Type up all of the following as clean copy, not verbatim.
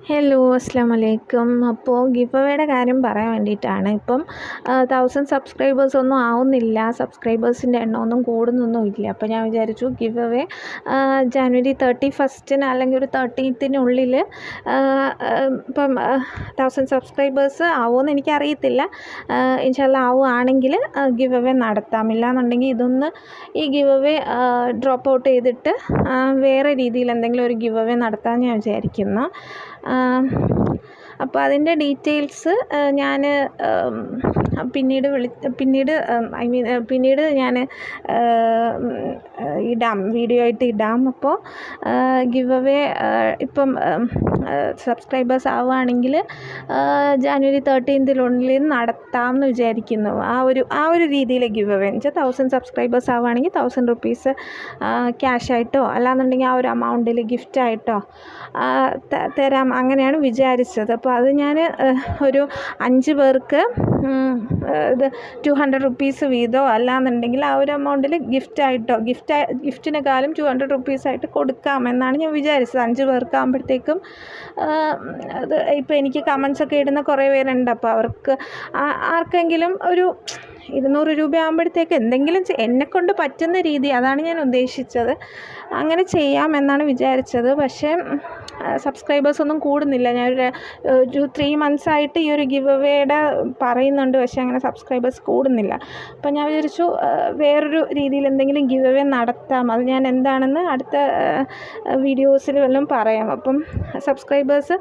Hello അസ്സലാമലൈക്കും. അപ്പോൾ give അവേയുടെ കാര്യം പറയാൻ വേണ്ടിയിട്ടാണ്. ഇപ്പം 1000 സബ്സ്ക്രൈബേഴ്സ് ഒന്നും ആവുന്നില്ല, സബ്സ്ക്രൈബേഴ്സിൻ്റെ എണ്ണമൊന്നും കൂടുന്നൊന്നും ഇല്ല. അപ്പോൾ ഞാൻ വിചാരിച്ചു ഗിവ് അവേ ജാനുവരി 31 അല്ലെങ്കിൽ ഒരു 13th ഇപ്പം 1000 സബ്സ്ക്രൈബേഴ്സ് ആവുമെന്ന് എനിക്കറിയത്തില്ല. ഇൻഷാല്ലാ ആവുകയാണെങ്കിൽ ഗിവ് അവേ നടത്താം. ഇല്ലാന്നുണ്ടെങ്കിൽ ഈ ഗിവ് അവേ ഡ്രോപ്പ് ഔട്ട് ചെയ്തിട്ട് വേറെ രീതിയിൽ എന്തെങ്കിലും ഒരു ഗിവ് അവേ നടത്താമെന്ന് ഞാൻ വിചാരിക്കുന്നു. അപ്പോൾ അതിൻ്റെ ഡീറ്റെയിൽസ് ഞാൻ പിന്നീട് ഞാൻ വീഡിയോ ആയിട്ട് ഇടാം. അപ്പോൾ ഗിവ് അവേ ഇപ്പം സബ്സ്ക്രൈബേഴ്സ് ആവുകയാണെങ്കിൽ ജാനുവരി 13th നടത്താമെന്ന് വിചാരിക്കുന്നു. ആ ഒരു രീതിയിലെ ഗിവ് അവേ എന്ന് വെച്ചാൽ 1000 സബ്സ്ക്രൈബേഴ്സ് ആവുകയാണെങ്കിൽ 1000 റുപ്പീസ് ക്യാഷായിട്ടോ അല്ലാന്നുണ്ടെങ്കിൽ ആ ഒരു എമൗണ്ടിൽ ഗിഫ്റ്റായിട്ടോ തരാം, അങ്ങനെയാണ് വിചാരിച്ചത്. അപ്പോൾ അത് ഞാൻ ഒരു 5 പേർക്ക് ഇത് 200 റുപ്പീസ് വീതമോ അല്ലാന്നുണ്ടെങ്കിൽ ആ ഒരു എമൗണ്ടിൽ ഗിഫ്റ്റിനെക്കാളും 200 റുപ്പീസായിട്ട് കൊടുക്കാമെന്നാണ് ഞാൻ വിചാരിച്ചത്. 5 പേർക്കാകുമ്പോഴത്തേക്കും അത് ഇപ്പോൾ എനിക്ക് കമൻസൊക്കെ ഇടുന്ന കുറേ പേരുണ്ട്. അപ്പോൾ അവർക്ക് ആർക്കെങ്കിലും ഒരു 200 രൂപ ആകുമ്പോഴത്തേക്ക് എന്തെങ്കിലും എന്നെക്കൊണ്ട് പറ്റുന്ന രീതി, അതാണ് ഞാൻ ഉദ്ദേശിച്ചത്, അങ്ങനെ ചെയ്യാമെന്നാണ് വിചാരിച്ചത്. പക്ഷേ സബ്സ്ക്രൈബേഴ്സൊന്നും കൂടുന്നില്ല. ഞാനൊരു 3 months ഈ ഒരു ഗിവ് അവേയുടെ പറയുന്നുണ്ട്, പക്ഷേ അങ്ങനെ സബ്സ്ക്രൈബേഴ്സ് കൂടുന്നില്ല. അപ്പോൾ ഞാൻ വിചാരിച്ചു വേറൊരു രീതിയിൽ എന്തെങ്കിലും ഗിവ് അവേ നടത്താം. അത് ഞാൻ എന്താണെന്ന് അടുത്ത വീഡിയോസിൽ വല്ലതും പറയാം. അപ്പം സബ്സ്ക്രൈബേഴ്സ്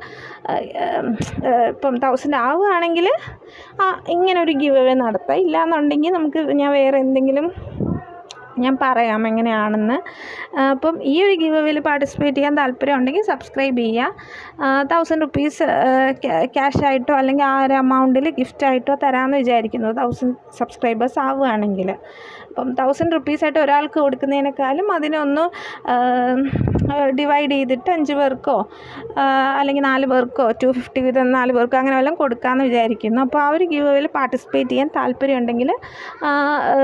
ഇപ്പം 1000 ആവുകയാണെങ്കിൽ ഇങ്ങനെ ഒരു ഗിവ് അവേ നടത്താം. ഇല്ലയെന്നുണ്ടെങ്കിൽ ഞാൻ വേറെ എന്തെങ്കിലും ഞാൻ പറയാം എങ്ങനെയാണെന്ന്. അപ്പം ഈ ഒരു ഗിവ് അവേയിൽ പാർട്ടിസിപ്പേറ്റ് ചെയ്യാൻ താല്പര്യം ഉണ്ടെങ്കിൽ സബ്സ്ക്രൈബ് ചെയ്യുക. 1000 റുപ്പീസ് ക്യാഷായിട്ടോ അല്ലെങ്കിൽ ആ ഒരു എമൗണ്ടിൽ ഗിഫ്റ്റായിട്ടോ തരാമെന്ന് വിചാരിക്കുന്നു 1000 സബ്സ്ക്രൈബേഴ്സ് ആവുകയാണെങ്കിൽ. അപ്പം 1000 റുപ്പീസായിട്ട് ഒരാൾക്ക് കൊടുക്കുന്നതിനേക്കാളും അതിനൊന്ന് ഡിവൈഡ് ചെയ്തിട്ട് 5 പേർക്കോ അല്ലെങ്കിൽ 4 പേർക്കോ 250 വീതം 4 പേർക്കോ അങ്ങനെ വല്ലതും കൊടുക്കാമെന്ന് വിചാരിക്കുന്നു. അപ്പോൾ ആ ഒരു ഗിവ് അവേയിൽ പാർട്ടിസിപ്പേറ്റ് ചെയ്യാൻ താല്പര്യം ഉണ്ടെങ്കിൽ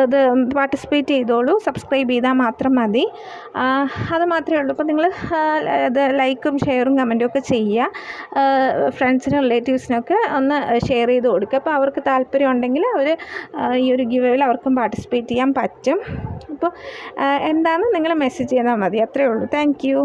ഇത് പാർട്ടിസിപ്പേറ്റ് ചെയ്തോളൂ. സബ്സ്ക്രൈബ് ചെയ്താൽ മാത്രം മതി. അത് മാത്രമേ ഉള്ളൂ. അപ്പോൾ നിങ്ങൾ ഇത് ലൈക്കും ഷെയറും കമൻറ്റും ഒക്കെ ചെയ്യുക. ഫ്രണ്ട്സിനും റിലേറ്റീവ്സിനൊക്കെ ഒന്ന് ഷെയർ ചെയ്ത് കൊടുക്കുക. അപ്പോൾ അവർക്ക് താല്പര്യം ഉണ്ടെങ്കിൽ അവർ ഈ ഒരു ഗിവ് അവേയിൽ അവർക്കും പാർട്ടിസിപ്പേറ്റ് ചെയ്യാൻ പറ്റും. അപ്പോൾ എന്താണെന്ന് നിങ്ങൾ മെസ്സേജ് ചെയ്താൽ മതി. അത്രയേ ഉള്ളൂ. Thank you.